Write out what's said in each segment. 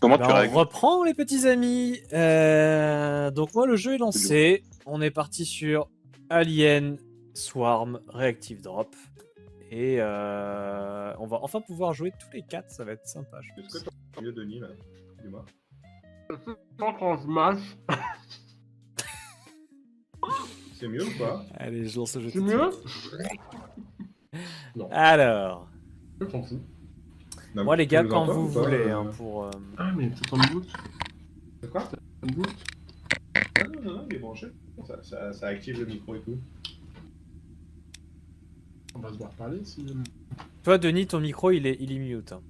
Comment Ben, tu on règles? reprend les petits amis. Donc moi le jeu est lancé. On est parti sur Alien Swarm Reactive Drop. Et on va enfin pouvoir jouer tous les 4, ça va être sympa. Est-ce que t'as mieux Denis là? Dis-moi. Sans qu'on se mâche. C'est mieux ou pas? Allez, je lance le jeu C'est tout de mieux? suite. Non. Alors, Je t'en fous. Non, moi les tu gars, nous quand entends vous ou pas, voulez, hein, pour... Ah, mais t'as ton boot. C'est quoi? Ton boot. Ah non, il est branché. Ça active le micro et tout. On va se voir parler si. Toi Denis, ton micro il est mute. Hein.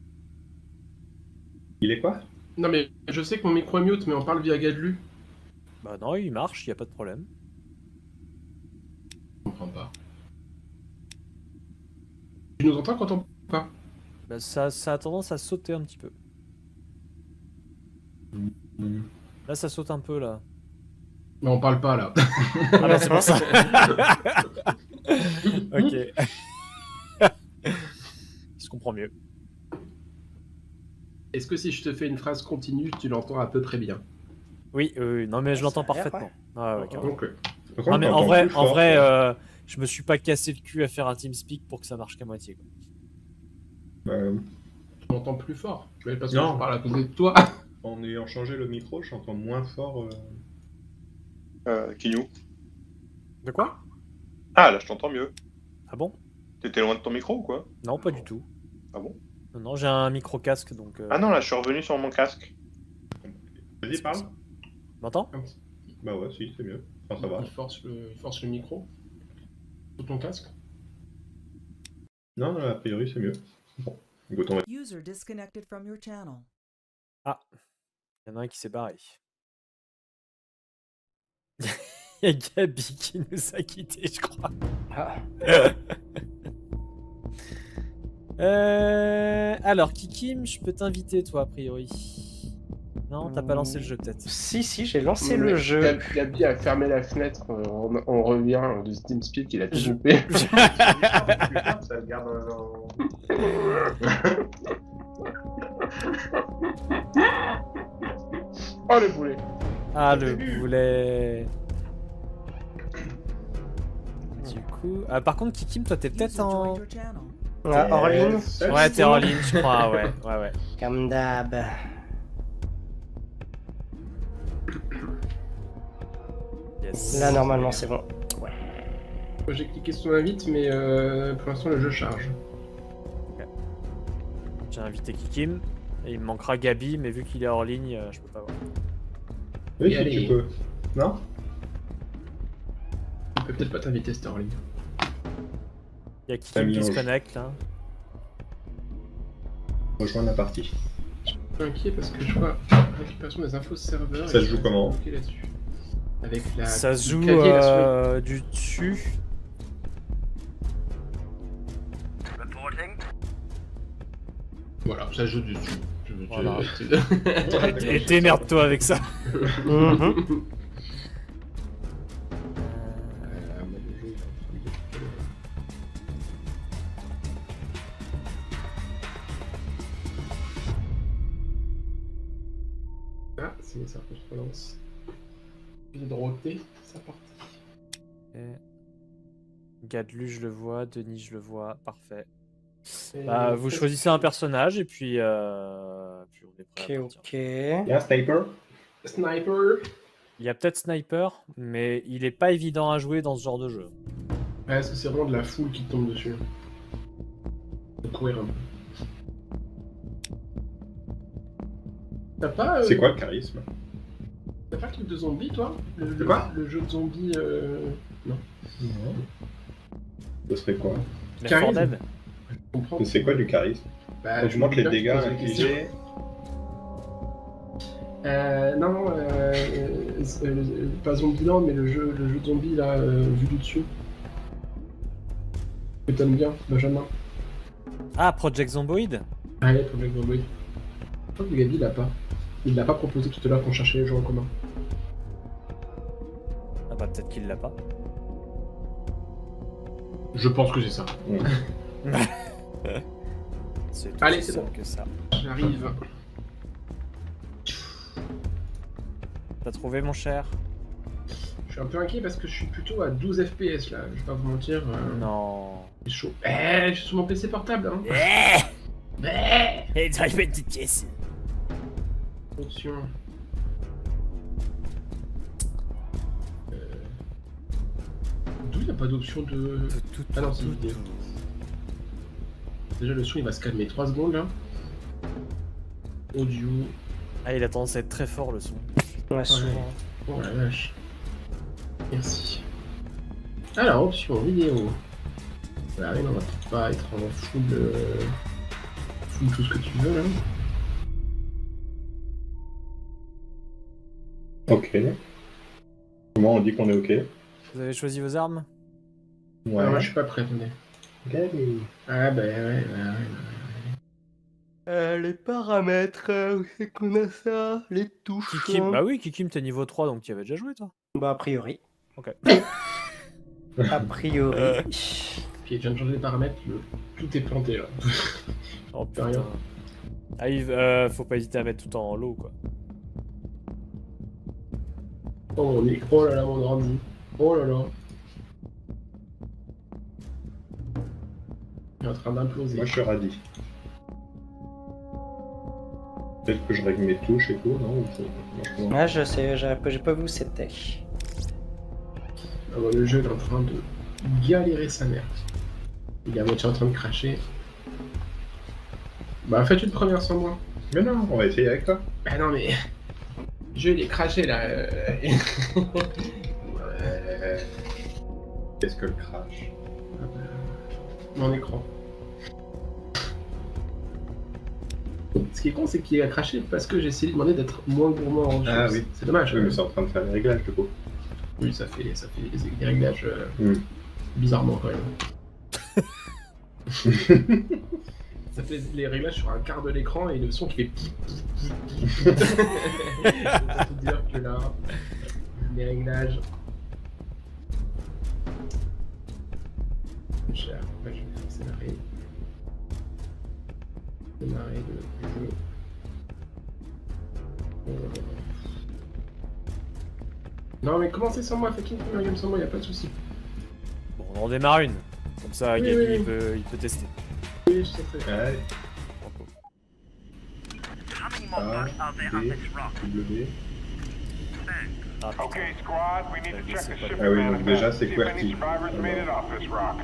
Il est quoi? Non, mais je sais que mon micro est mute, mais on parle via Gadlu. Bah non, il marche, y a pas de problème. Je comprends pas. Tu nous entends quand on pas? Bah, ça a tendance à sauter un petit peu. Là ça saute un peu là. Mais on parle pas là. Ah non, c'est pour ça. Ok. Je comprends mieux. Est-ce que si je te fais une phrase continue, tu l'entends à peu près bien? Oui, non mais je l'entends ça a l'air, parfaitement. Ah, ouais, carrément. Ok. Par Non contre, mais on en entend vrai, plus fort, je me suis pas cassé le cul à faire un TeamSpeak pour que ça marche qu'à moitié. Quoi. Tu m'entends plus fort? Mais parce que Non. je parle à côté de toi. En ayant changé le micro, j'entends moins fort. Kinyu. De quoi? Ah, là, je t'entends mieux. Ah bon? T'étais loin de ton micro ou quoi? Non, pas du tout. Ah bon? Non, j'ai un micro casque donc. Ah non, là, je suis revenu sur mon casque. Vas-y, parle. M'entends? Bah ouais, si, c'est mieux. Enfin, ça va. Il force le micro. Sur ton casque. Non, a priori, c'est mieux. Bon, écoute, on va... User disconnected from your channel. Ah, il y en a un qui s'est barré. Il y a Gabi qui nous a quittés, je crois. Ah. Alors, Kikim, je peux t'inviter, toi, a priori. Non, t'as pas lancé le jeu, peut-être. Si, j'ai lancé le jeu. Gabi a fermé la fenêtre, on revient de TeamSpeak, il a tout coupé. Ça le garde dans... Oh le boulet. Ah, le boulet. Du coup... par contre, Kikim, toi, t'es peut-être User en... joined your channel. Ah, hors ligne, Ouais, t'es en ligne, je crois, ouais. comme d'hab. Yes. Là, normalement, c'est bon. J'ai cliqué sur invite, mais pour l'instant le jeu charge. J'ai invité Kikim, et il me manquera Gabi, mais vu qu'il est hors ligne, je peux pas voir. Oui, Et si allez. tu peux. Non? On peut peut-être pas t'inviter, c'était en ligne. Il y a Kikim qui se connecte, là. Rejoindre la partie. Je suis un peu inquiet parce que je vois récupération des infos serveurs. Ça se joue comment? Là-dessus. Avec la... Ça se joue le clavier, la souris. du dessus. Voilà, ça se joue dessus. Voilà. Et démerde-toi avec ça. Mhm. Ah, c'est ça, je relance. J'ai drogué, c'est parti. Gadlu, je le vois. Denis, je le vois. Parfait. Et Bah, vous qu'est-ce choisissez que- un personnage et puis, puis on est prêt à Ok, partir. ok. Il y a un sniper. Sniper. Il y a peut-être Sniper, mais il est pas évident à jouer dans ce genre de jeu. Ouais, parce que c'est vraiment de la foule qui te tombe dessus. Faut courir un peu. T'as pas. C'est quoi le charisme? T'as pas le truc de zombie, toi De quoi? Le jeu de zombie. Non. Non. Ce serait quoi? Left Charisme. 4 Dead. Je comprends. C'est quoi du charisme? Bah, Quand tu montres les veux bien dégâts te poser la question. infligés. Non, pas Zombieland, mais le jeu de zombie là, vu du dessus. Que t'aimes bien, Benjamin. Ah, Project Zomboid. Ah, ouais, Project Zomboid. Je crois que Gabi l'a pas. Il l'a pas proposé tout à l'heure qu'on cherchait les jeux en commun. Ah bah peut-être qu'il l'a pas. Je pense que c'est ça. C'est tout Allez, aussi c'est simple bon. que ça. J'arrive. T'as trouvé mon cher? Je suis un peu inquiet parce que je suis plutôt à 12 FPS là, je vais pas vous mentir. Non. C'est chaud. Je suis sur mon PC portable hein. Et tu une petite pièce. Option. D'où il n'y a pas d'option de. Ah non, c'est vidéo. Déjà le son il va se calmer 3 secondes là. Audio. Ah, il a tendance à être très fort le son. Ouais, souvent. Oh la vache. Merci. Alors, option vidéo. Bah oui, non, on va peut-être pas être en full, full tout ce que tu veux là. Ok. Comment on dit qu'on est ok? Vous avez choisi vos armes? Ouais. Ah, moi je suis pas prêt, attendez. Gabi. Ah bah ouais. Les paramètres, où c'est qu'on a ça? Les touches. Kikim, bah oui, Kikim, t'es niveau 3 donc tu y avais déjà joué toi. Bah, a priori. Ok. A priori. Puis je viens de changer les paramètres, tout est planté là. Oh T'as rien. putain. Ah, faut pas hésiter à mettre tout en low quoi. Oh mon micro, oh là là, mon ordi. Oh là là. Il est en train d'imploser. Moi je suis radis. Peut-être que je règle mes touches et tout, non? Ah, je sais, j'ai pas vu où c'était. Ah bah, le jeu est en train de galérer sa mère. Il est à moitié en train de cracher. Bah faites une première sans moi. Mais non, on va essayer avec toi. Bah non mais... Le jeu il est craché là. Qu'est-ce que le crash? Mon écran. Ce qui est con c'est qu'il a craché parce que j'ai essayé de demander d'être moins gourmand en Ah ressources. oui. C'est dommage. Oui, mais c'est en train de faire les réglages du coup. Oui, ça fait des réglages bizarrement quand même. Ça fait les réglages sur un quart de l'écran et le son qui fait pip. Je peux te dire que là, les réglages. Cher. Ouais, je vais accélérer. Démarrer le jeu. Non mais commencez sans moi, faites une première game sans moi, y'a pas de soucis. Bon, on en démarre une. Comme ça, Oui, Gabi oui, oui. Il peut tester. Oui, je sais très bien. Ouais. A, D, W. Ah putain. Okay, squad, we need to check the ship Ah oui, donc manifest, déjà, c'est see if any QWERTY. survivors made it off this rock.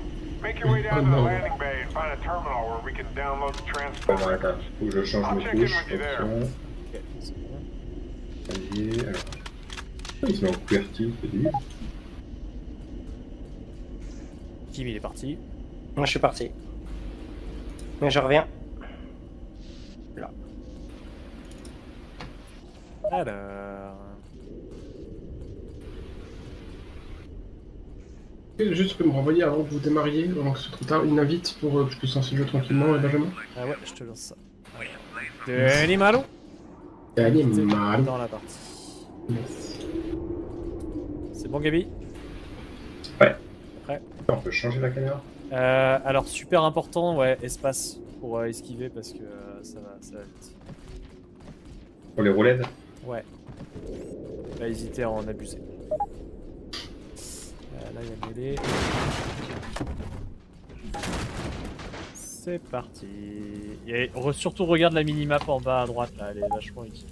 Make your way down to the landing bay and find a terminal where we can download the transport Attends, attends. records. Faut que je change I'll mes check in touches. with you there. Option. Ok, c'est bon. Allié. Alors. Il se met en QWERTY, c'est débile. Kim, il est parti. Moi, je suis parti. Mais je reviens. Là. Alors. Juste, tu peux me renvoyer avant que vous démarriez, avant que ce soit trop tard, une invite pour que je puisse lancer le jeu tranquillement, Benjamin. Ah ouais, je te lance ça. Denis Malo. Allez, C'est mal. dans la partie. Merci. C'est bon, Gabi? On peut changer la caméra? Alors, super important, ouais, espace pour esquiver parce que ça va vite. Pour les roulettes? Ouais. pas hésiter à en abuser. Là, il y a mêlée. C'est parti. Et surtout, regarde la minimap en bas à droite, là, elle est vachement utile.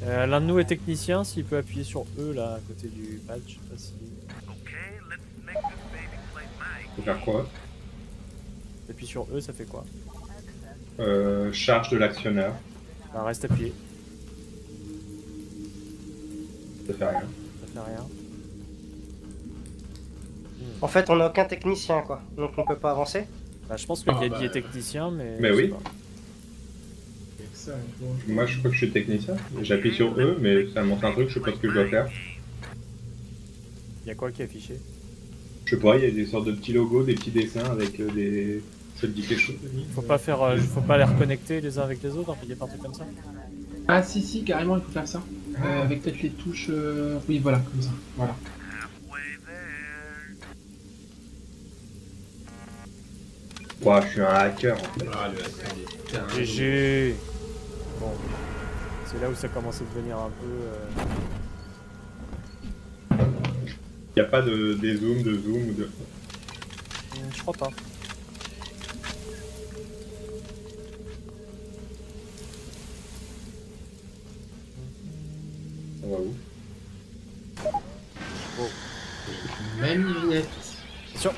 L'un de nous est technicien, s'il peut appuyer sur E, là, à côté du badge, je sais pas si... Faut faire quoi? T'appuies sur E, ça fait quoi? Charge de l'actionneur. Bah, reste appuyé, Ça fait rien. ça fait rien. En fait, on n'a aucun technicien, quoi. Donc on peut pas avancer. Bah, je pense que Ah, Gabi bah. est technicien, mais... Mais je sais oui. pas. Il y a que ça, je vois. Moi, je crois que je suis technicien. J'appuie sur E, mais ça me montre un truc, je sais pas ce que je dois faire. Il y a quoi qui est affiché? Je sais pas, il y a des sortes de petits logos, des petits dessins avec des... Ça te dit quelque chose, Denis? Faut pas faire, faut pas les reconnecter les uns avec les autres, il y a pas un truc comme ça. Ah si, carrément, il faut faire ça. Avec peut-être les touches... Oui, voilà, comme ça. Voilà. Ouah, je suis un hacker, en fait. Ah, le hacker, il est carrément- GG. Bon, c'est là où ça commence à devenir un peu... Y a pas de dézoom, de zoom ou de... Je crois pas. On va où? Même lunette. Attention.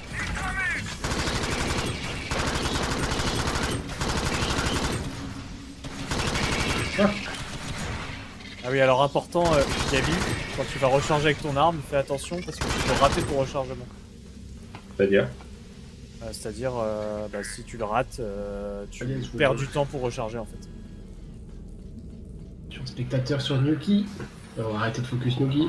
Ah oui, alors important, Gabi, quand tu vas recharger avec ton arme, fais attention parce que tu peux rater ton rechargement. C'est-à-dire? C'est-à-dire, bah, si tu le rates, tu Allez, je vous perds le- du temps pour recharger en fait. Sur spectateur sur Gnocchi. On va arrêter de focus Gnocchi.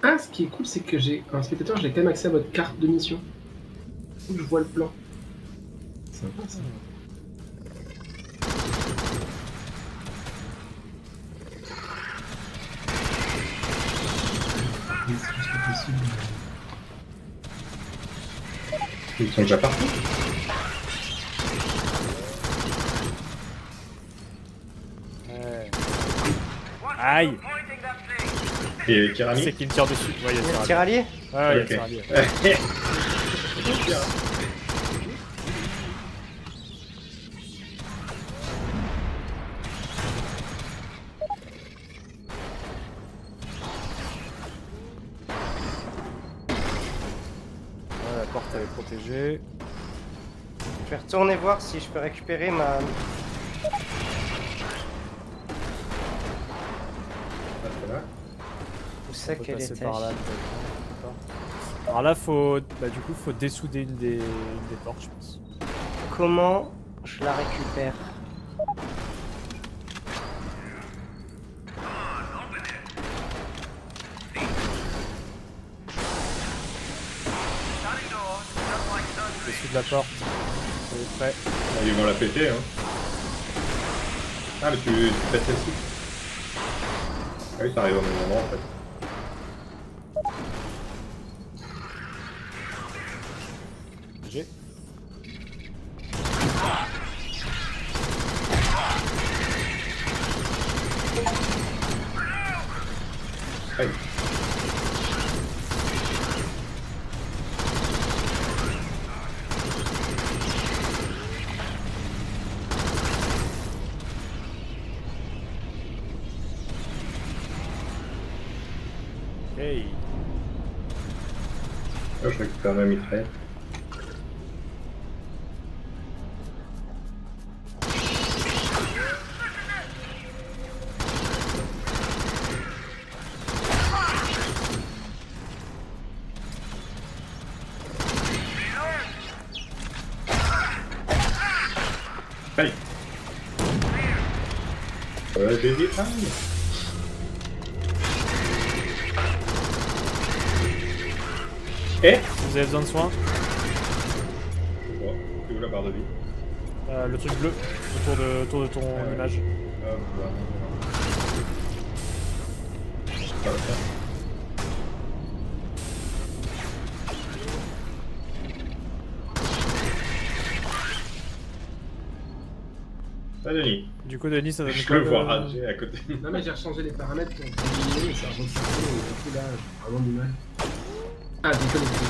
Ah, ce qui est cool, c'est que j'ai un spectateur, j'ai quand même accès à votre carte de mission. Où je vois le plan. Sympa ça. Oui, c'est juste pas possible. Ils sont déjà partis? Ouais. Aïe! Et Kirami? C'est qui me tire dessus. Ouais, il y a Il y a le le tirallier. Ouais, il y a le Ok. tirallier. Ouais, la porte elle est protégée. Je vais retourner voir si je peux récupérer ma... Ah, ça va. Où On c'est peut qu'elle passer était? par là. peut-être. Alors là, faut, bah, du coup, faut dessouder une des portes, je pense. Comment je la récupère? Dessous de la porte. C'est prêt. Ils vont la péter, hein. Ah, mais tu pètes celle-ci. Ah oui, ça arrive au même moment, en fait. G. Aïe. Hey. Ah, je récupère ma mitraille. Aïe. J'ai dit aïe. Eh? Vous avez besoin de soins? Bon, c'est où la barre de vie? Le truc bleu autour de ton ouais. image. Hop là. Ça va faire. Ah, Denis. Du coup, Denis, ça donne Je quoi le vois le- rager à côté. Non mais j'ai rechangé les paramètres pour diminuer et ça a ressorti et du coup là j'ai vraiment du mal. Ah déconnecté.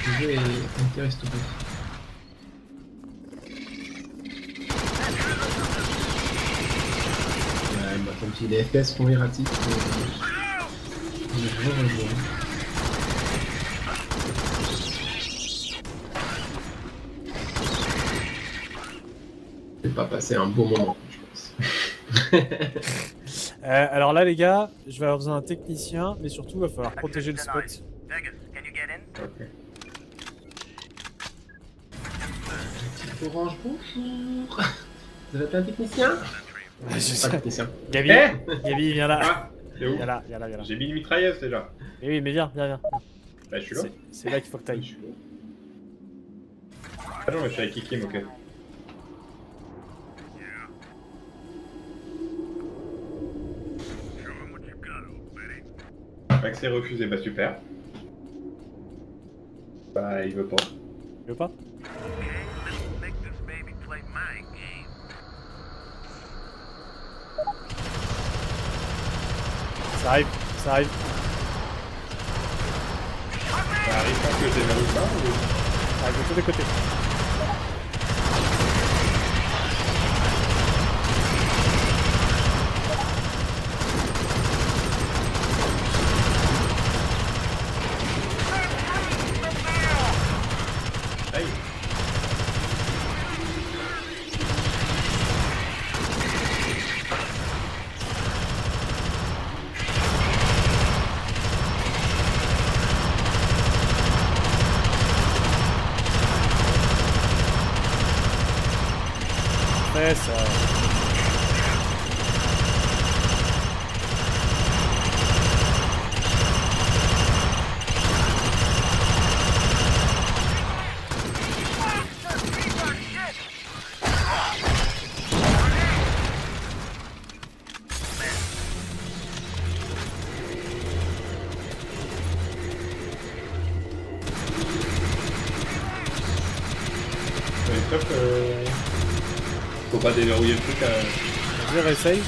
Le jeu est resté Ouais, bah tant pis, les FPS sont erratiques. Je rejoins. Je vais pas passer un bon moment, je pense. Alors là, les gars, je vais avoir besoin d'un technicien, mais surtout, il va falloir protéger le spot. Ok. Orange, bonjour. Vous avez un technicien? Je Pas sais. de technicien. Gabi, Gabi, viens là. Ah, c'est où Viens là, viens là, viens là. J'ai mis une mitrailleuse déjà. Eh oui, mais viens, viens, viens. Bah, je suis là. C'est là qu'il faut que Je t'ailles. suis là. Ah non, mais je suis avec Kikim, ok. Accès refusé, bah super. Bah, il veut pas. Tu veux pas? Ça arrive, ça arrive. Ça arrive pas que j'ai vers là ou... Ça arrive de tous les côtés. Aïe. Ouais, ça... Ouais, top, faut pas déverrouiller le truc à... Vas-y, réessaye.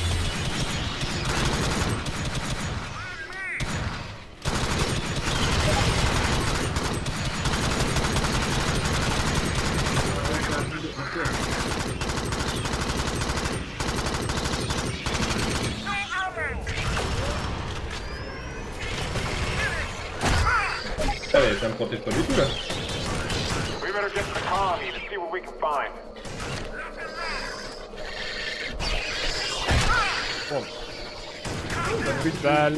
Ah ouais, ça me protège pas du tout là. We better get to the colony to see what we can find. Plus de balles.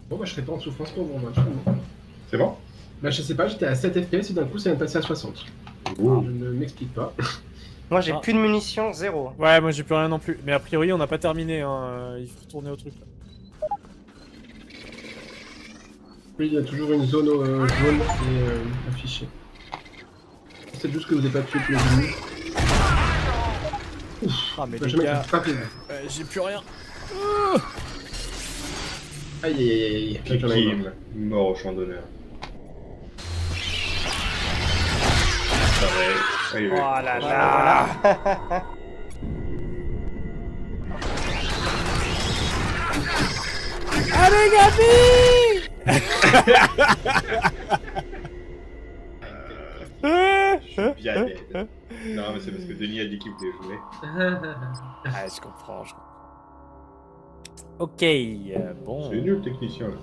Bon bah je serais pas en souffrance pour vous, moi, je trouve. C'est bon? Bah je sais pas, j'étais à 7 FPS et d'un coup ça vient de passer à 60. Ouh. Je ne m'explique pas. Moi j'ai Ah. plus de munitions, zéro. Ouais, moi j'ai plus rien non plus. Mais a priori, on n'a pas terminé. Hein. Il faut retourner au truc. Là. Oui, il y a toujours une zone jaune qui est affichée. C'est juste que vous n'avez pas tué tous les ennemis. Ah, mais Bah, les jamais gars, pas fait. j'ai plus rien. Aïe aïe aïe aïe. Là, j'en ai marre. Kikim, mort au champ d'honneur. Ça va. Oui, oui. Oh là là. Allez, Gabi. Je suis bien dead. Non, mais c'est parce que Denis a dit qu'il voulait jouer. Ah, je comprends. Ok, bon. C'est nul le technicien là.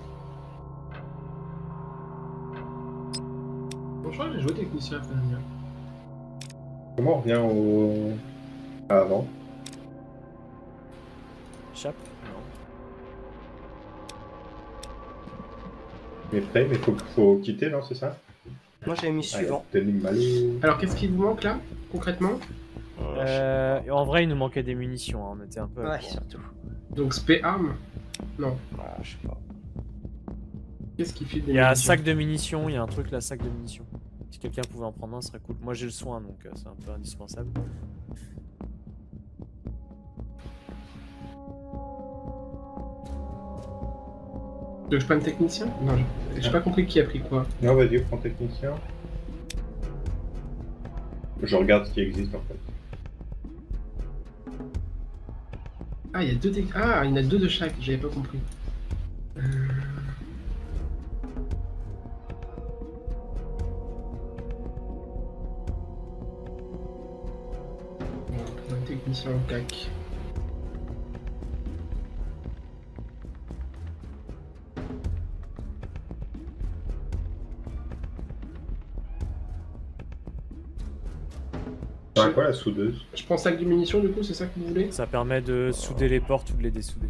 Bon, je crois que j'ai joué technicien à Fanania. Comment on revient au... à avant? Chape. Non. Mais prêt, mais faut quitter, non, c'est ça? Moi j'ai mis suivant. Denis Malou. Alors qu'est-ce qui vous manque là, concrètement? En vrai, il nous manquait des munitions. Hein. On était un peu. à Ouais, court. surtout. Donc spé arme? Non. Voilà, je sais pas. Qu'est-ce qui file des Il y a un munitions? sac de munitions. Il y a un truc là, sac de munitions. Si quelqu'un pouvait en prendre un, ce serait cool. Moi, j'ai le soin, donc c'est un peu indispensable. veux que je prenne technicien? Non, j'ai pas compris qui a pris quoi. Non, vas-y, prends technicien. Je regarde ce qui existe en fait. Ah, il y a deux Ah, il y en a deux de chaque, j'avais pas compris. On va prendre un technicien en CAC. C'est quoi la soudeuse? Je prends sac de munitions du coup, c'est ça que vous voulez? Ça permet de souder les portes ou de les dessouder.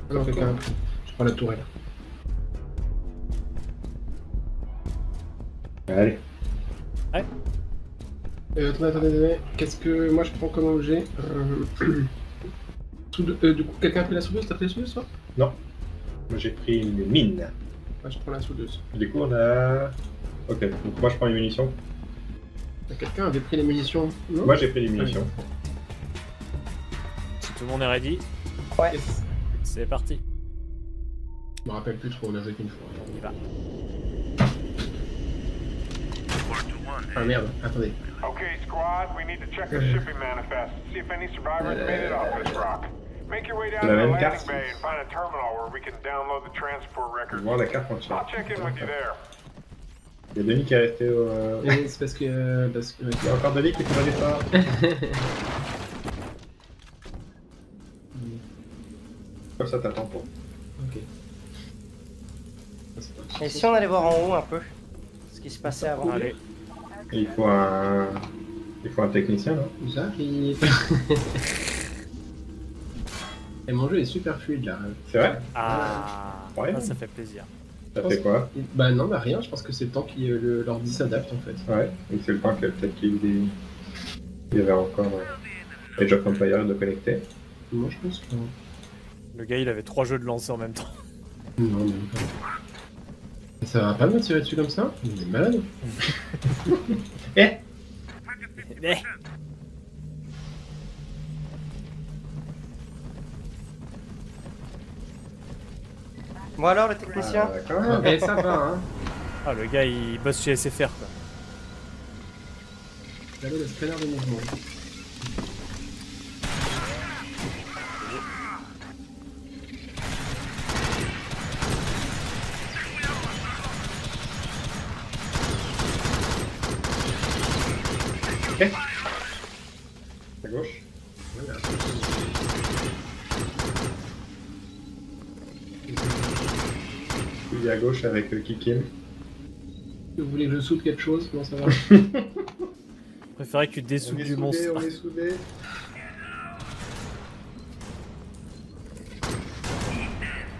Ah non, quelqu'un a pris. Je prends la tourelle. Allez. Attendez. Qu'est-ce que moi je prends comme objet? Du coup, quelqu'un a pris la soudeuse? T'as pris la soudeuse toi? Non. Moi j'ai pris une mine. Ouais, je prends la soudeuse. Du coup on a... Ok, donc moi je prends les munitions. Quelqu'un avait pris les munitions? Non? Moi j'ai pris les munitions. Si tout le monde est ready, Ouais. Yes. c'est parti. Je me rappelle plus trop, on a joué qu'une fois. On y va. Ah merde, attendez. Okay, squad, we need to check the shipping manifest. See if any survivors made it off this rock. Make your way down to La the même landing carte. bay and find a terminal where we can download the transport Je vais records. voir la carte I'll entière. check in with you there. Il y a Denis qui est resté au... Et c'est parce que. Il y a encore Denis qui fait des ça. Comme ça t'attends pour. Ok. Et si on allait voir en haut un peu ce qui se passait avant? Allez. Et il faut un... Il faut un technicien là. J'arrive. Et mon jeu est super fluide là. C'est vrai? Ah, Ouais. ça fait plaisir. Ça fait quoi? Bah non, bah rien, je pense que c'est le temps que l'ordi s'adapte en fait. Ouais, donc c'est le temps que peut-être qu'il y avait encore Age of Empires de connecter. Moi je pense que. Le gars, il avait 3 jeux de lancer en même temps. Non, même pas. Ça va pas me tirer dessus comme ça? Il est malade. Eh. Bon alors le technicien? D'accord. Et ça va, hein. Ah, le gars, il bosse chez SFR, quoi. J'avais le scanner de mouvement. Ok. À gauche. Voilà. Il est à gauche avec Kikim. Vous voulez que je soude quelque chose? Non, ça va. Je préférais que tu dessoudes du monstre. On est soudés.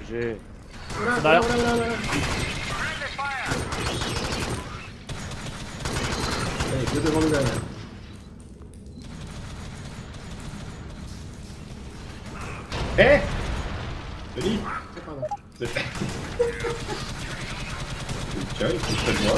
J'ai... Voilà, C'est derrière. voilà. Allez, deux devant nous derrière. Eh Denis. Ah, pardon. C'est... Tiens, il faut près de moi.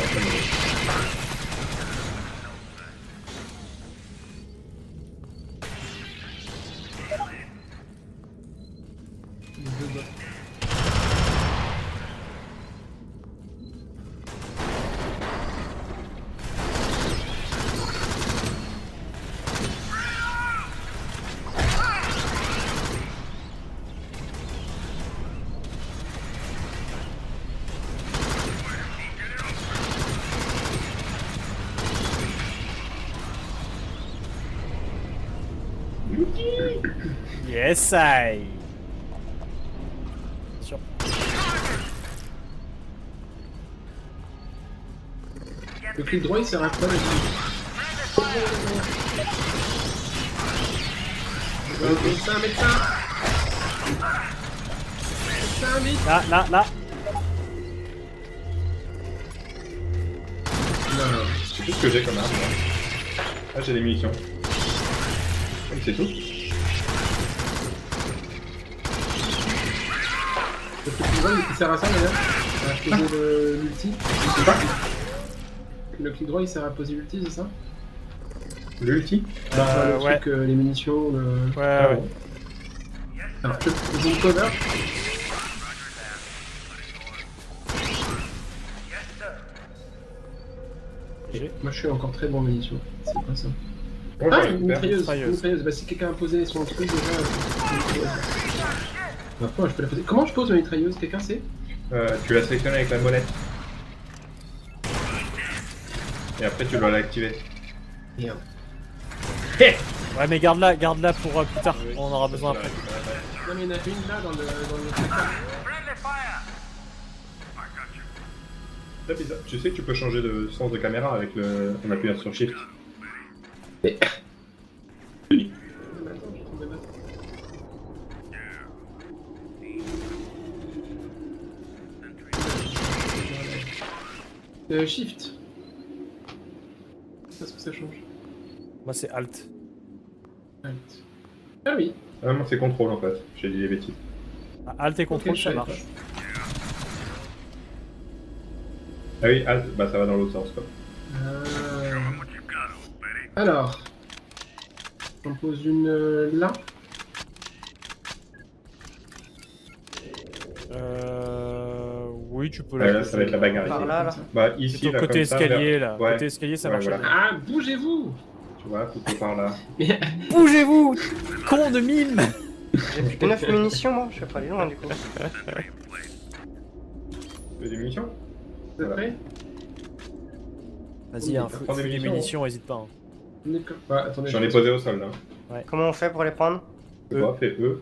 Yes, I. Sur... Le clic droit il sert à quoi là? Médecin, médecin! Là. Non. C'est tout ce que j'ai comme arme. Là. Ah, j'ai des munitions. Ah, c'est tout. Le clic droit il sert à ça d'ailleurs? À poser l'ulti? C'est pas Le clic droit il sert à poser l'ulti, c'est ça? l'ulti. Le ouais. truc, les munitions, le... Ouais, ouais. bon. Alors, je vous cover. Moi je suis encore très bon en munitions. C'est pas ça. Ouais, Ah, super. une mitrailleuse. Mitrailleuse. Une mitrailleuse. Bah si quelqu'un a posé son truc déjà. Maintenant je peux la poser. Comment je pose ma mitrailleuse? Quelqu'un sait? Tu la sélectionnes avec la molette. Et après tu dois l'activer. Merde. Ouais, mais garde-la pour plus tard. On en aura besoin après. Non mais il y en a une là dans le placard. C'est bizarre. Tu sais que tu peux changer de sens de caméra avec le... en appuyant sur Shift. Mais attends, je vais tomber là. Shift. Qu'est-ce que ça change? Moi, c'est Alt. Alt. Ah oui. Ah non, c'est contrôle en fait. J'ai dit des bêtises. Ah, Alt et contrôle, Ok, je ça savais marche. Ah oui, Alt, bah ça va dans l'autre sens quoi. Alors. J'en pose une là. Oui, tu peux Là, la ça va être la bagarre Par ici. là, là. Bah ici, Plutôt là, côté comme ça, escalier, vers- là. Ouais. Côté escalier, ça Ouais, marche voilà. bien. Ah, bougez-vous! Tu vois, plutôt par là. Bougez-vous, con de mime. J'ai plus que 9 munitions, moi. Je vais pas aller loin, du coup. Tu veux des munitions? Vous êtes prêts? Vas-y, hein, Prends des fous des munitions. munitions, hésite pas. Hein. D'accord. Ouais, attendez. J'en ai posé au sol là. Comment on fait pour les prendre? C'est quoi? Fais E.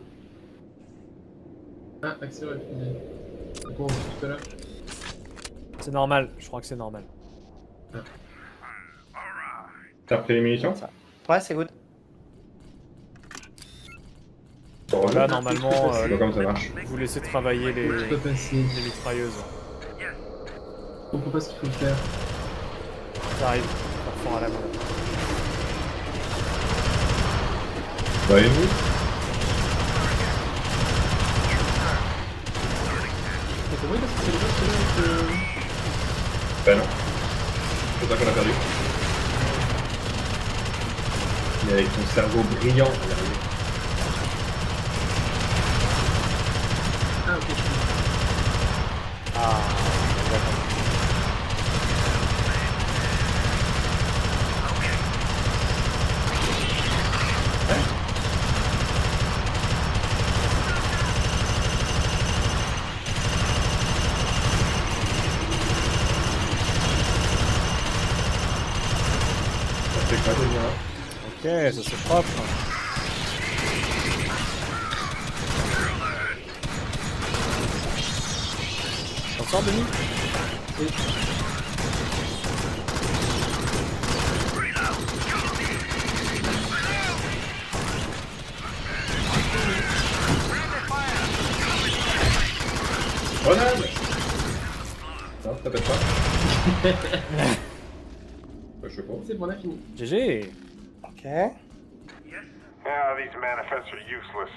Ah, accéléré. C'est quoi on fait tout à l'heure? C'est normal, je crois que c'est normal. T'as repris les munitions? Ouais, c'est good. Là, normalement, Je sais pas comment ça marche. vous laissez travailler les Je peux passer. mitrailleuses. Je comprends pas ce qu'il faut faire. Ça arrive, parfois à la main. Bah et vous? C'est pour moi parce que c'est le jeu que Bah non. C'est ça qu'on a perdu. Mais avec ton cerveau brillant, on va y arriver. Ah, ok, je comprends. Ah, d'accord. C'est quoi déjà? Ok, ça c'est propre. T'en sors, Denis? Grenade! Non, ça pète pas. Bah, je sais pas. C'est bon, on a fini. GG. Ok. Ah, these manifests are useless.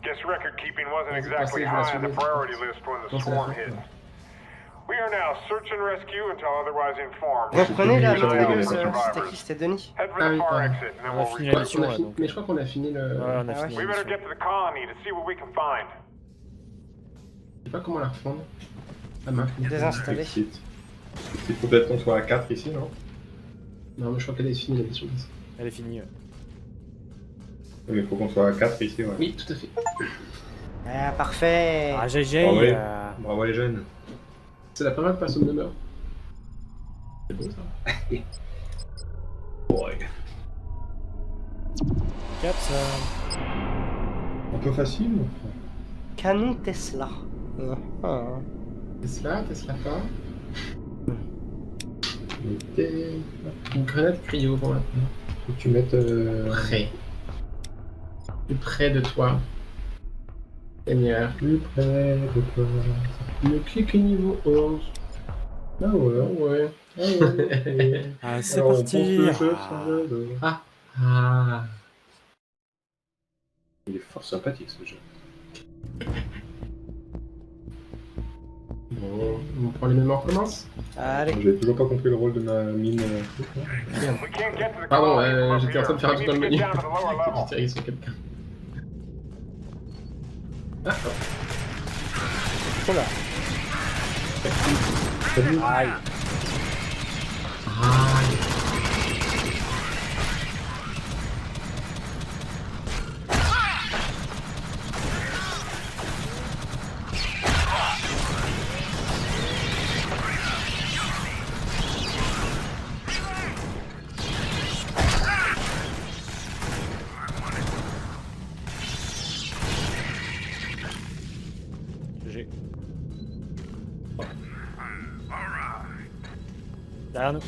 Guess record keeping wasn't Vas-y, exactly passez, je high on vais the la priority list when the Non, c'est la swarm fin. hit. We are now search and rescue until otherwise informed. Reprenez la J'avais mitrailleuse. des C'était qui? C'était Denis. Head for Ah the oui, far pardon. exit, and then On a we'll fini return. la mission, On a là, fini, donc. mais je crois qu'on a fini le. Ouais, on a Ah ouais. fini. We la better mission. get to the colony to see what we can find. Je sais pas comment la reprendre. Ah, ma. Désinstallé. Exit. Il faut peut-être qu'on soit à 4 ici, non? Non, mais je crois qu'elle est finie la mission. Elle est finie. Ouais. Mais il faut qu'on soit à 4 ici, ouais. Oui, tout à fait. Ah, parfait. Ah, GG. Ah ouais. Bravo les jeunes. C'est la première personne de meurt. C'est beau ça. Ouais. Cap, ça. Un peu facile. Canon Tesla. Ah. Tesla pas. T'es- Une grenade cryo pour maintenant. Faut que tu mettes. Près. Plus près de toi. Seigneur. Plus près de toi. Le clic niveau 11. Ah ouais. Ah ouais. Ah ouais. Ah, c'est Alors, on parti. pense que le jeu, Ah. c'est un jeu de- Ah. Il est fort sympathique ce jeu. Bon, on prend les mêmes, on recommence. Allez. J'ai toujours pas compris le rôle de ma mine. We can't get to the Pardon, colony from up j'étais en train de faire un here. truc dans We le need to menu. get down to the lower J'ai level. tiré sur quelqu'un. Ah, Oula. Aïe. ah, bouger. Derrière nous.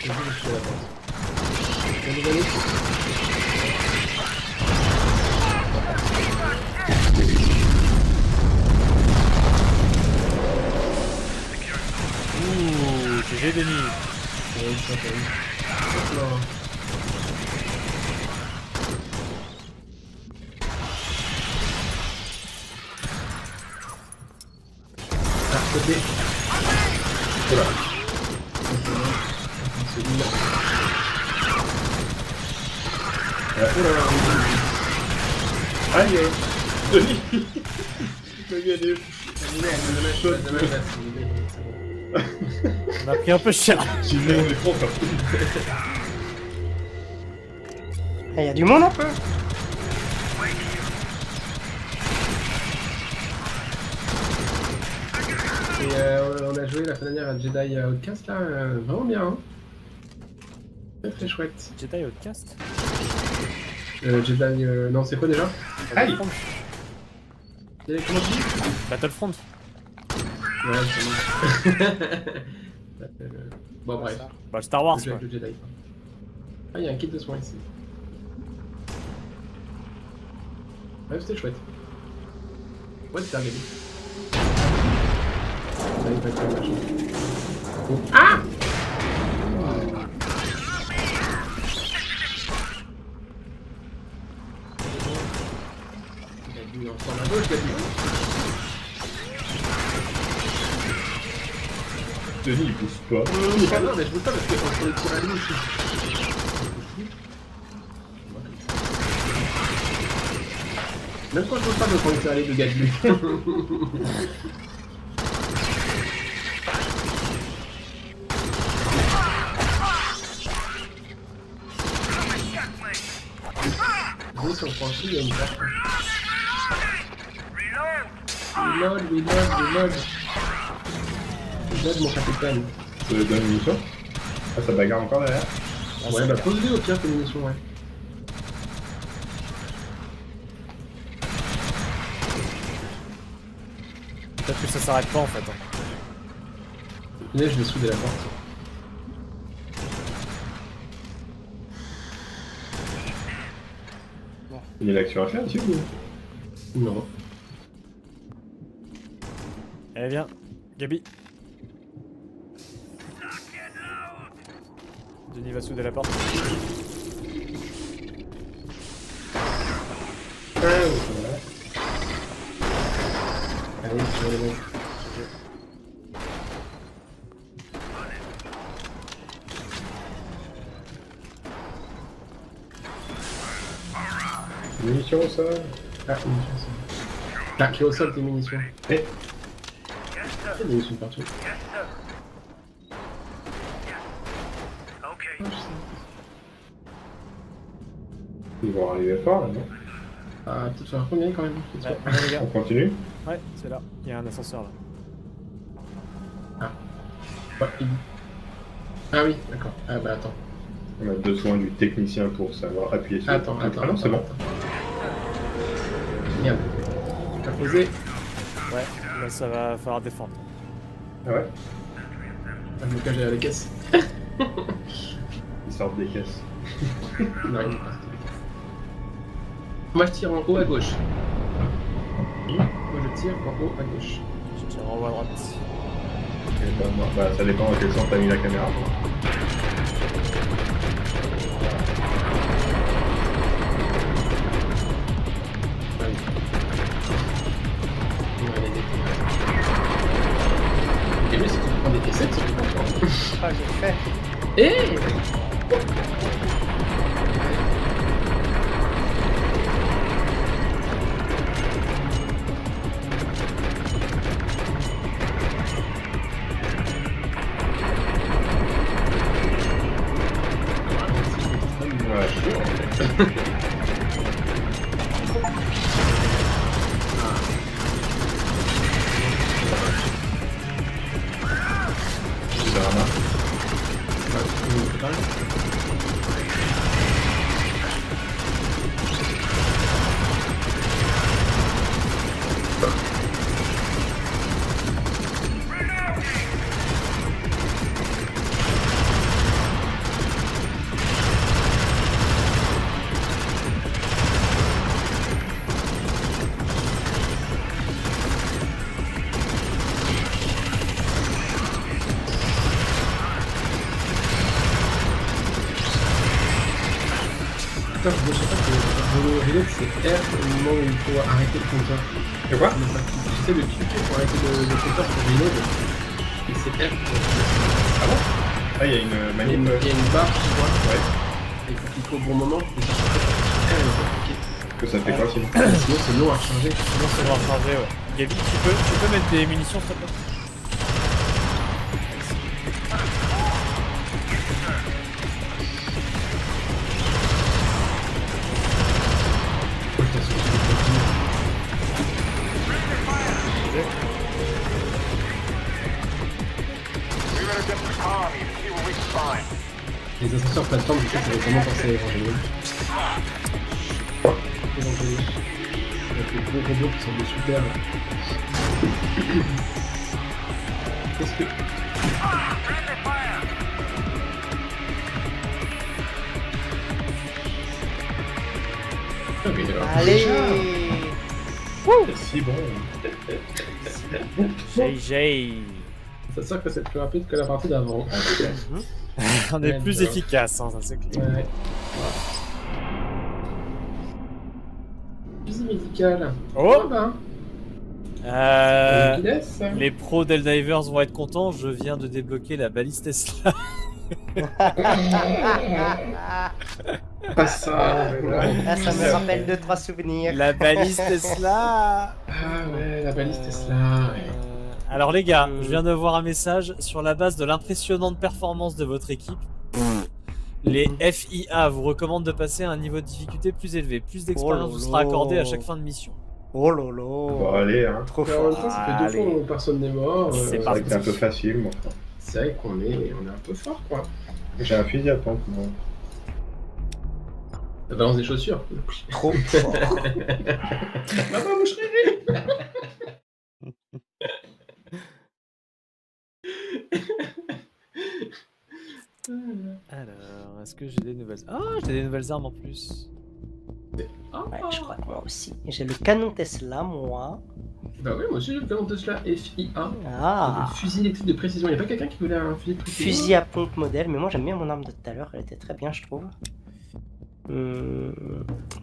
Je suis à la porte. Bonne nouvelle. Ouh, GG Denis. Ouais, ça fait. Hop là. Ah, côté. Voilà. Celui-là. Oh là là. Aïe. Denis. Je me gagné. On a pris un peu cher. J'ai mis mon écran, ça. Il y a du monde un peu. Et on a joué la fin dernière à Jedi Outcast là, vraiment bien. Hein. Très très chouette. Jedi Outcast. Jedi. Non, c'est quoi déjà? Aïe. Jedi, comment tu dis? Battlefront. Ouais, c'est bon. Bon, bref. Bah, le Star Wars Le jeu quoi. avec le Jedi. Ah, il y a un kit de soins ici. Ouais, c'était chouette. Ouais, c'était regardé. Ça, il va être vachement. Oh. Ah! Il a dû en prendre à gauche, il a dû. Denis, il pousse pas. Ah non, mais je veux pas parce qu'on le tire à lui aussi. Même quand je veux pas, je prends le tir à lui de gars de lui. Vous, si on prend ici, il y a une carte. Reload. Reload, mon capitaine. Ça donne une munition. Ah, ça bagarre encore derrière. Ouais, bah pose-les au pire tes munitions, ouais. Peut-être que ça s'arrête pas en fait. Hein. Là, je vais souder la porte. Il y a l'action à faire ici ou? Non. Allez viens, Gabi. Denis va souder la porte. Allez, sur les mecs. Munitions au sol. Ah, munitions, ça. Tac, au sol tes munitions. Eh. Il y a des munitions partout. Ah, je sais. Ils vont arriver fort là, non? Ah, peut-être faire combien quand même? Ouais, allez, les gars. On continue? Ouais, c'est là. Il y a un ascenseur là. Ouais, ah oui, d'accord. Ah bah attends. On a besoin du technicien pour savoir appuyer sur Attends. Ah non, c'est bon. Merde. T'as posé. Ouais, là ça va falloir défendre. Ah ouais? Ah, je me cache derrière les caisses. Ils sortent des caisses. Non, il est parti. Moi je tire en haut à gauche. Moi je tire en haut à gauche. Je tire en haut à droite. Et bah, moi, bah, ça dépend à quel sens t'as mis la caméra. Ouais. On va les découvrir. Et mais si tu prends des caissettes, c'est plus content. Ah, j'ai fait. Eh Ouais, Putain, je sais pas que le reload c'est R au moment où il faut arrêter le compteur. C'est quoi? J'essaie de cliquer pour arrêter le compteur sur reload. Et c'est R. Ah, il y a une Il y a manip. une barre, tu vois. Ouais. Et il faut cliquer au bon moment. Et ça fait R et on peut cliquer. Que ça fait quoi sinon? Sinon c'est long à recharger. Sinon, ça va changer, ouais. Gabi, tu peux mettre des munitions, s'il te plaît? We better get to the colony to see what we can find. Les ascenseurs plateforme, du coup, ça va vraiment passer à l'évangélion. Évangélion. Avec les gros robots qui sont des super. Qu'est-ce que. Ok, alors. Allez. C'est si bon. GG. Ça sert que c'est plus rapide que la partie d'avant. On est Ouais, plus d'accord. efficace, hein, ça c'est clair. Ouais. Fusil médical. Oh Ah bah. Euh, Qui laisse. Les pros d'Helldivers vont être contents, je viens de débloquer la balise Tesla. Pas ça. Ah, ça me rappelle 2-3 souvenirs. La balise Tesla. Ah ouais, la balise Tesla. Ouais. Alors les gars, je viens de voir un message sur la base de l'impressionnante performance de votre équipe. Les FIA vous recommandent de passer à un niveau de difficulté plus élevé. Plus d'expérience Oh vous là sera là. accordée à chaque fin de mission. Oh lolo. Bon, allez, hein. Trop Mais en même fort. temps, ça fait 2 fois Allez. où personne n'est mort. C'est C'est parti. vrai que c'est un peu facile, moi. C'est vrai qu'on est un peu fort, quoi. J'ai un fusil à pompe, moi. Ça balance des chaussures. Trop fort. Maman, moucherie. Alors, est-ce que j'ai des nouvelles... Ah, j'ai des nouvelles armes en plus. Ouais, je crois que moi aussi. J'ai le canon Tesla, moi. Bah oui, moi aussi j'ai le canon Tesla FIA. Ah. Le fusil électrique de précision. Y'a pas quelqu'un qui voulait un fusil de précision? Fusil à pompe modèle, mais moi j'aime bien mon arme de tout à l'heure, elle était très bien, je trouve.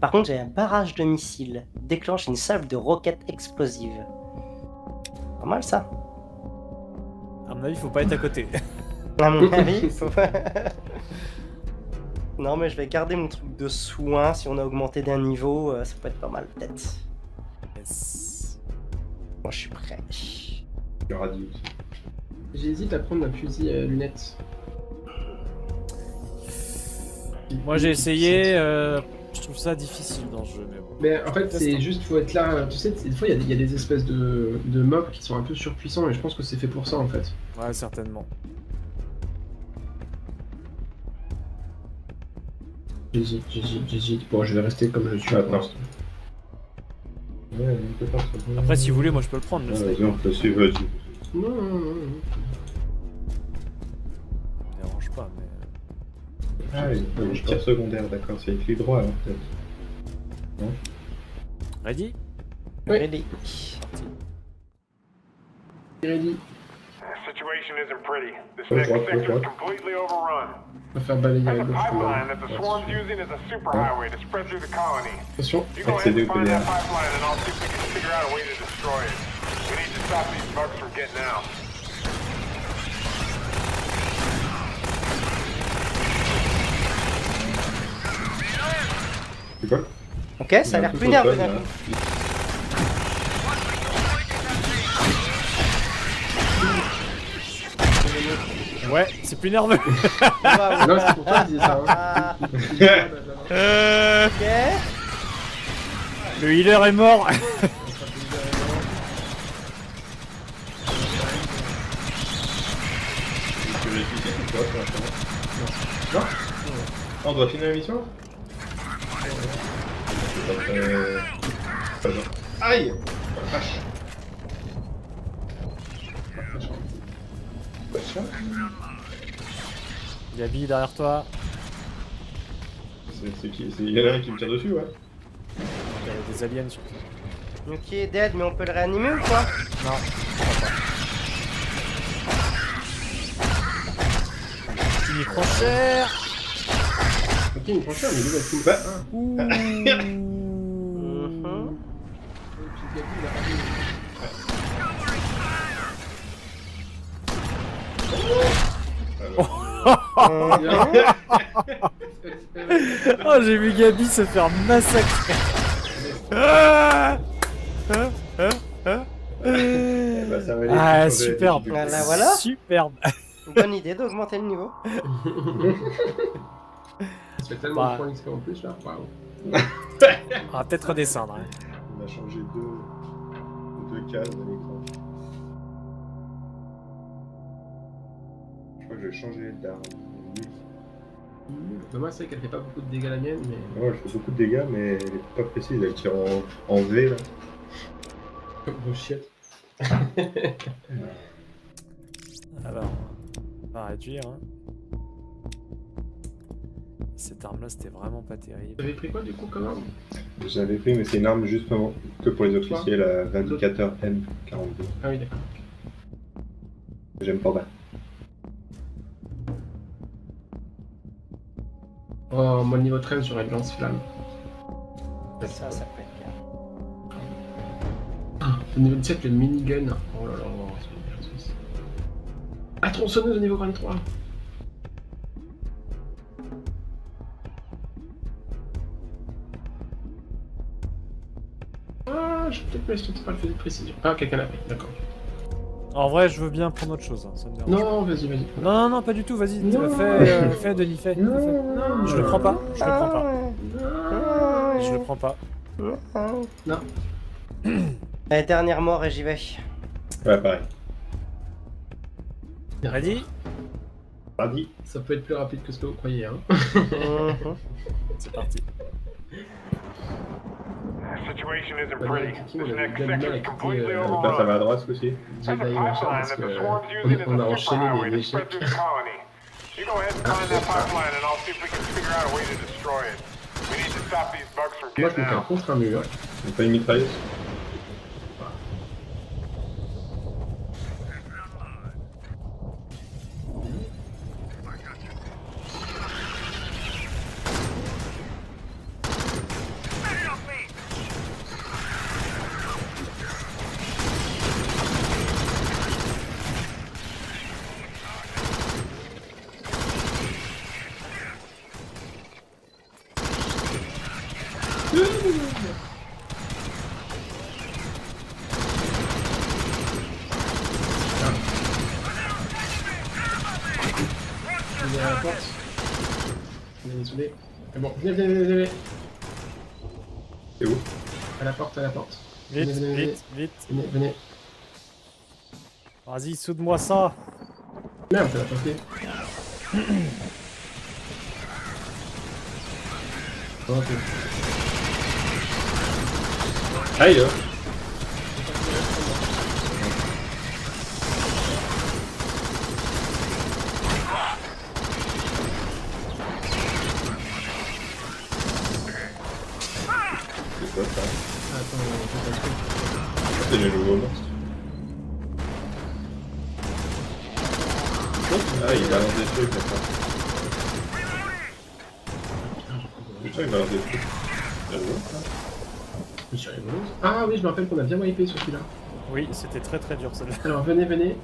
Par contre, j'ai un barrage de missiles. Déclenche une salve de roquettes explosives. Pas mal ça. À mon avis, faut pas être à côté. À mon avis, faut pas. Non, mais je vais garder mon truc de soin. Si on a augmenté d'un niveau, ça peut être pas mal, peut-être. Yes. Moi, je suis prêt. Le radio aussi. J'hésite à prendre un fusil à lunettes. Moi j'ai essayé, je trouve ça difficile dans le jeu, mais bon. Mais en fait, c'est juste, faut être là. Tu sais, des fois, il y a des espèces de mobs qui sont un peu surpuissants, et je pense que c'est fait pour ça en fait. Ouais, certainement. J'hésite. Bon, je vais rester comme je suis Attends. pour l'instant. Ouais, on peut pas se- Après, si vous voulez, moi je peux le prendre. Le Ouais, sniper. vas-y, on peut suivre, vas-y. Non, non, non, non. Ça me dérange pas, mais. Ah oui, je tir secondaire, d'accord, c'est écrit droit alors peut-être. Ready? Ouais. Ready. Ready. The situation isn't pretty. This Go next for it, go sector for is it. completely overrun. On va faire balayer There's à a gauche. pipeline that the swarm's using as a superhighway to spread through the colony. Attention. You go ahead Accéder and au find that PDA. pipeline and I'll see if we can figure out a way to destroy it. We need to stop these bugs from getting out. C'est quoi? Ok, ça a l'air plus nerveux d'un coup. Ouais, c'est plus nerveux. Waouh. Non, c'est pour toi que je disais ça. Ah, Hein. ok. Le healer est mort. Tu veux expliquer ou quoi pour l'instant? Non. On doit finir la mission? Pas bien. Aïe! Vache. Gabi, derrière toi. C'est qui? Il y en a un qui me tire dessus, ouais. Il y a des aliens surtout. Nuki est dead, mais on peut le réanimer ou quoi? Petit micro cher. Ok, il prend cher, mais lui, il va se Bah. Ouh. Mhm. Et puis Gabi, il a pas vu. Oh, j'ai vu Gabi se faire massacrer. Ah. Bah, ça va aller Ah, changer la superbe. difficulté. Voilà. Superbe. Bonne idée d'augmenter le niveau. Ça fait tellement Bah. de points d'XP en plus là. Waouh. On va peut-être redescendre. Hein. On a changé deux cases à l'écran. Je crois que je vais changer d'arme. Dommage, c'est qu'elle fait pas beaucoup de dégâts la mienne, mais. Ouais, je fais beaucoup de dégâts, mais elle est pas précise. Elle tire en V là. Comme vos chiottes. Alors, on va réduire. Hein. Cette arme-là, c'était vraiment pas terrible. Vous avez pris quoi du coup comme arme? J'avais pris, mais c'est une arme justement que pour les officiers, la Vindicateur M42. Ah oui, d'accord. J'aime pas mal. Oh, moi niveau 13, j'aurais le lance-flamme. Ça peut être bien. Au niveau 17, le minigun. Oh là là, c'est bien. Ah, tronçonneuse au niveau 23. Ah, je vais peut-être me laisser pas le faire de précision. Ah, quelqu'un l'a pris, d'accord. En vrai, je veux bien prendre autre chose. Hein. Ça me dérange. Non, vas-y, vas-y. Non, pas du tout. Vas-y, Non. fais, Denis, fais. Non, Je le prends pas. Je le prends pas. Non. Je le prends pas. Non. Allez, dernière mort et j'y vais. Ouais, pareil. Ready? Radis. Ça peut être plus rapide que ce que vous croyez, hein. Mhm. C'est parti. The situation isn't Ouais, pretty. Kiki, This on avait next bien du mal sector à is quitter, completely donc Donc là, ça overrun. va à droite ce coup-ci. There's a Jedi machin pipeline parce that que the swarm's using as on a a enchaîné superhighway les to spread échecs. through the colony. You go ahead and find that pipeline and I'll see if we can figure out a way to destroy it. We need to stop these bugs from Moi, je getting me fais out. contre un mur. On pas une mitrailleuse. On est à la porte. On est isolé. C'est bon, venez. C'est où? À la porte. Vite, Venez. vite. Venez. Vas-y, soude-moi ça. Merde, ça l'a pas fait. Ok. Aïe! C'est quoi ça? Attends, on fait un truc. C'est le nouveau monstre. Ah, il balance des trucs, d'accord. Putain, il balance des trucs. C'est rigolo, ça. Je suis rigolo. Ah oui, je me rappelle qu'on a bien wipé sur celui-là. Oui, c'était très dur celle-là. Alors venez.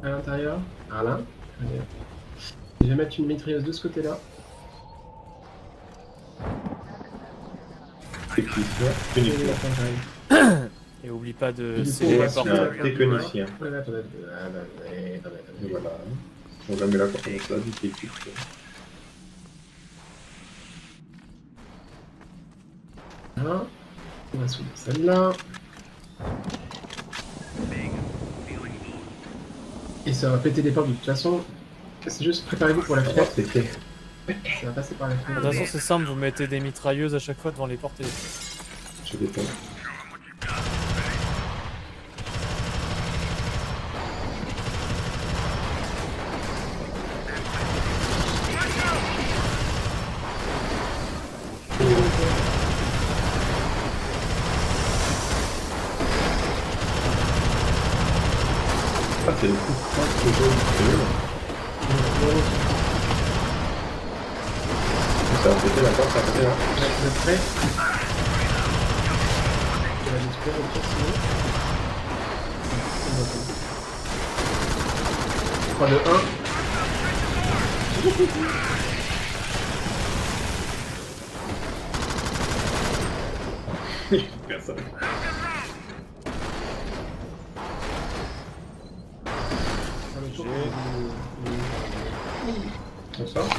À l'intérieur. Ah là. Venez. Je vais mettre une mitrailleuse de ce côté-là. Technicien, Et technicien. attends, j'arrive. Et oublie pas de Du coup, sceller on la va porte. suivre. Un technicien. Ouais, attendez. Et voilà. On va mettre la porte comme ça, du technique. Là. On va souder celle-là. Et ça va péter les portes de toute façon. C'est juste préparez-vous pour la Oh, fenêtre. c'est fait. Ça va passer par la De toute fenêtre. façon, c'est simple, vous mettez des mitrailleuses à chaque fois devant les portes et les fenêtres. Je détonne. Ah, c'est le coup de poing que j'ai eu. Ça a pété la porte, ça a pété là. Vous êtes prêts? Je vais l'espérer au pire sinon. 3, 2, 1. Personne. Sur le tour, On sort.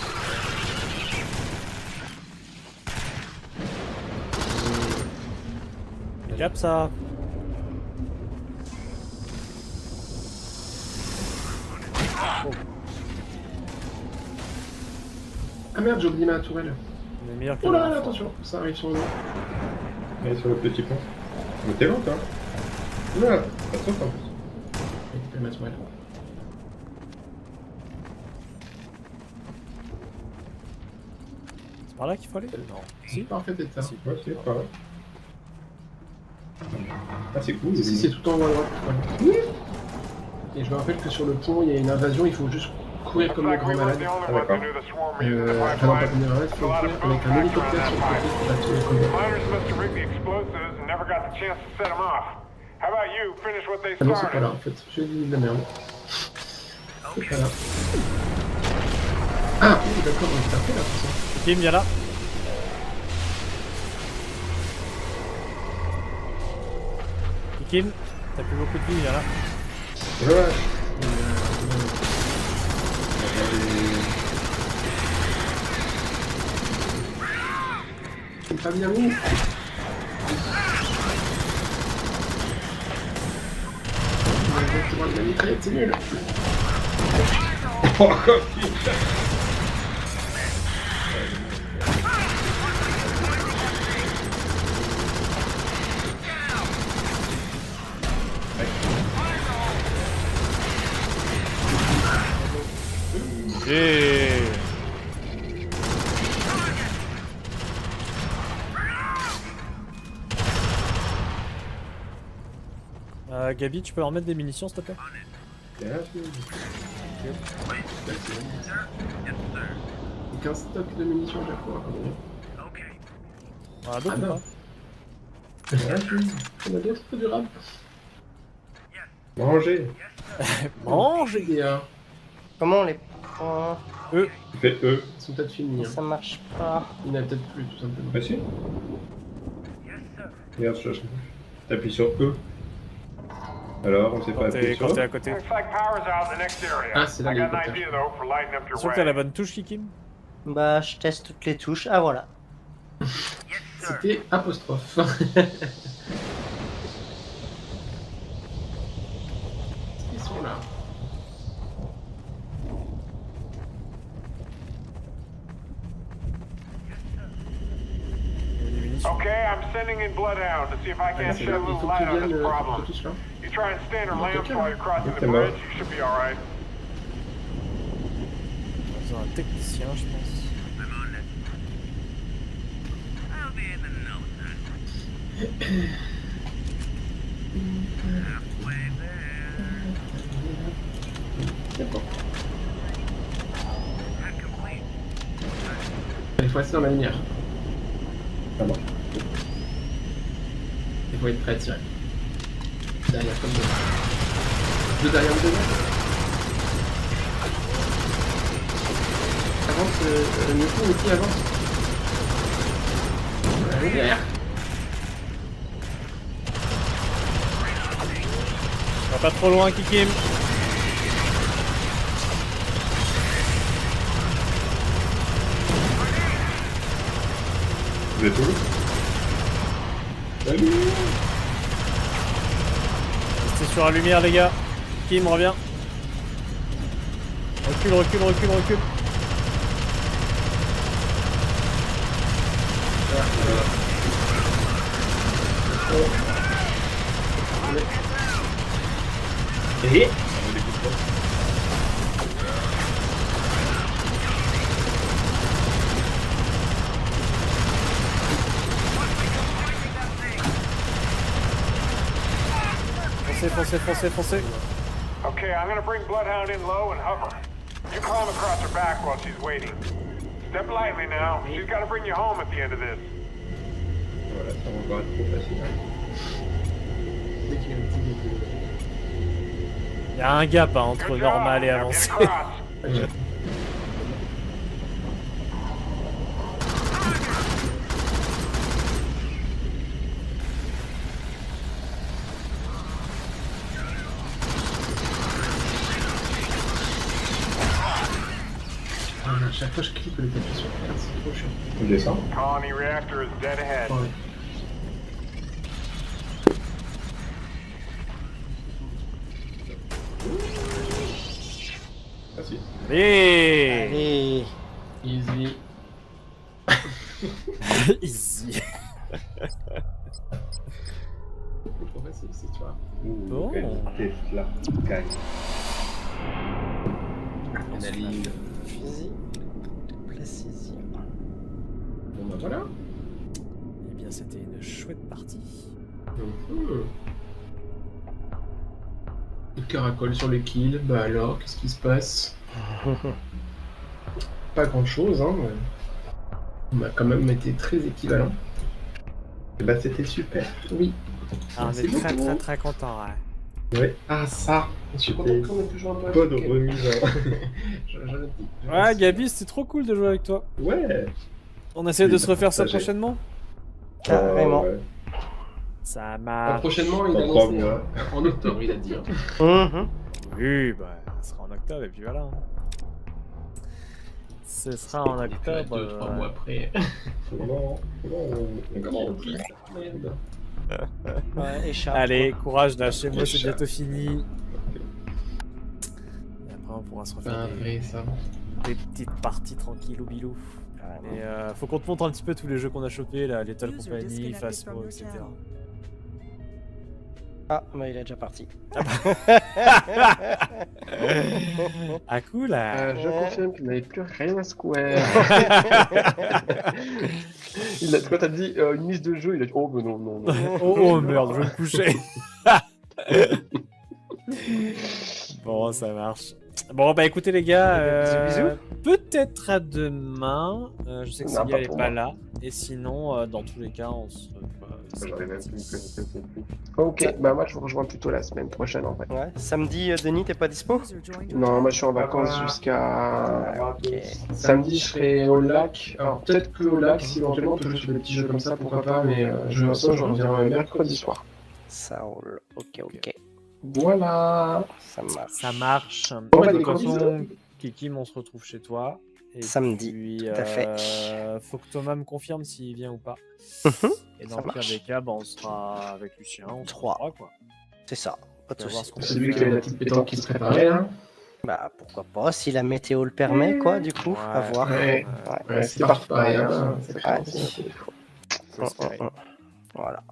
Cap ça. Ah merde, j'ai oublié ma tourelle. On est meilleur que Oh là le- là, attention, ça arrive sur nous. Et sur le petit pont. Mais t'es long toi. Oula, ça saute en plus. Récupérer ma tourelle. C'est par là qu'il faut aller? Non. Si. Parfait état. Si. Ouais, c'est pas vrai. Ah, c'est cool. Si, c'est tout en haut à droite. Ouais. Et je me rappelle que sur le pont, il y a une invasion, il faut juste courir comme le grand malade. the only ones who knew the swarm were using the Enfin, non, pas pipeline. comme le grand malade, il faut courir avec un hélicoptère sur le côté qui va tuer les commandants. Miners must have rigged the explosives and never got the chance to set them off. How about you finish what they Ah non, c'est pas started? là en fait, j'ai dit de la merde. C'est pas là. Ah, oui, d'accord, on est parfait là pour ça. Kim, viens là. Kim, t'as plus beaucoup de vie, viens là. Ouais. C'est pas bien où? C'est nul. Oh, putain. Et... Gabi, tu peux leur mettre des munitions s'il te plaît? Donc un stock de munitions à chaque fois. On a d'autres Ah, ou non. pas? On a d'autres, c'est durable. Manger. Mange! Et Comment on les prend? Tu fais E. ils sont peut-être finis. Hein. Ça marche pas. Il n'y en a peut-être plus tout simplement. Bah si. Regarde, t'appuies sur E. Alors, on sait pas Quand appuyer t'es sur quand t'es E. à côté. Looks like power's out in the next area. Ah, c'est là I got an l'hélicoptère. idea though for lighting up your Sûr que t'as la way. bonne touche, Kim? Bah, je teste toutes les touches. Ah, voilà. C'était apostrophe. Ils sont là. Des munitions. Okay, I'm sending in Bloodhound to see if I Ah, can't c'est shed là, a il little faut light qu'ils on viennent this problem. tous là. You try and stand or Non, lamps quelqu'un. while you're crossing the C'est mort. bridge, you should be alright. Ils ont un technicien, je pense. Il faut rester dans la lumière. Ça va. Il faut être prêt à tirer. Derrière comme devant. Deux derrière le devant. Avance, Mickey, avance. Allez, derrière. Va pas trop loin, Kikim. Vous êtes où? Salut. Restez sur la lumière, les gars. Kim, reviens. Recule, recule, recule, recule. Et Foncez, foncez, foncez, foncez. Okay, I'm gonna bring Bloodhound in low and hover. You climb across her back while she's waiting. Step lightly now. She's got to bring you home at the end of this. Voilà, ça va encore être trop facile. Hein. Dès qu'il y a un petit peu de... Il y a un gap hein, entre Good job. normal et Now get avancé. across. Ah, à chaque fois je clique le tapis sur R, c'est trop chiant. On descend. Colony reactor is dead ahead. Ouais. Facile. Allez Allez. Easy. Easy. C'est trop facile cette histoire. Bon. Tesla gagne. Adrénaline. Fusil. Précision. Bon bah voilà. Eh bien, c'était une chouette partie. Le caracol sur les kills, bah alors, qu'est-ce qui se passe? Pas grand chose, hein. Mais... on a quand même été très équivalents. Et bah c'était super. Oui. Ah, on Merci est très beaucoup. très très content. Ouais. Ouais. Ah ça, je suis content C'était qu'on ait pu jouer un peu à Pas de Pokémon. remise. Je le dis. Ouais, Gabi, c'était trop cool de jouer avec toi. Ouais. On essaie de Oui, se refaire ça partagé. prochainement. Carrément. Ouais. Ça Ah, marche. prochainement, il Dans a 3 annoncé mois. en octobre, il a dit. Hein. Mhm. Oui, bah, ce sera en octobre et puis voilà. Ce sera en octobre. 2-3 mois après. Non, on grandit. Merde. Ouais, échappe. Allez, courage là, chez moi c'est Échappe. bientôt fini. Et après on pourra se Pas refaire vrai ça. des petites parties tranquilles au bilou. Carrément. Et faut qu'on te montre un petit peu tous les jeux qu'on a chopés là, Lethal User Company, disconnected Phasmo, from your etc. channel. Ah, bah il est déjà parti. Ah cool là. Je confirme qu'il n'avait plus rien à square. Il a, quand t'as dit une mise de jeu, il a dit oh mais non, non, non. Oh merde, je vais me coucher. Bon, ça marche. Bon, bah écoutez les gars, Bisous, peut-être à demain. Je sais que Non, Célia pas elle est pour pas moi. là. Et sinon, dans tous les cas, on se. J'aurais même pu me connecter non plus. Ok, bah moi je vous rejoins plutôt la semaine prochaine en fait. Ouais. Samedi, Denis, t'es pas dispo? User joined your Non, channel. moi je suis en vacances jusqu'à Ok. samedi, je serai au lac. Alors peut-être que au lac, si éventuellement on peut jouer sur des petits jeux comme ça, pourquoi pas, mais je reviens mercredi soir. Ça roule. Ok, ok. Voilà. Ça marche. Ça marche. Bon, bah, De des toute gros façon, Kiki, on se retrouve chez toi. Et Samedi, puis, tout à fait. Faut que Thomas me confirme s'il vient ou pas. Mhm. Et Ça dans le pire marche. des cas, bah, on sera avec Lucien. On se Trois. retrouvera, quoi. C'est ça. Pas de On va voir soucis. ce qu'on peut C'est lui qui faire. avait la petite pétanque qui se préparait là. Bah pourquoi pas, si la météo le permet, quoi, du coup, à Ouais. voir. Ouais. Ouais, c'est parti pareil. Hein. C'est Ouais. parti. Faut espérer. Voilà.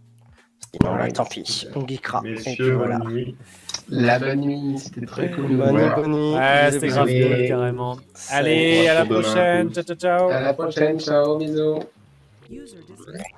Sinon, bah, Ouais. tant pis, on geekera. Et puis Messieurs, voilà. bonne nuit. La bonne nuit, c'était très cool. Bonne nuit, Voilà. bonne nuit. Ouais, Bisous, c'était bisous. grave Allez. cool, carrément. Salut. Allez, à la Pour demain, prochaine. tous. Ciao, ciao, ciao. À la prochaine, ciao, bisous. User disconnected.